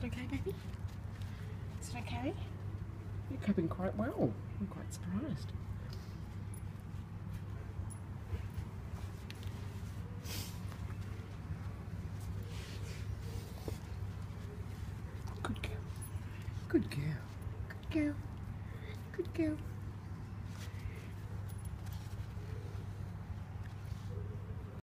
okay, baby? Is it okay? You're coping quite well. I'm quite surprised. Good girl. Good girl. Good girl. Good girl.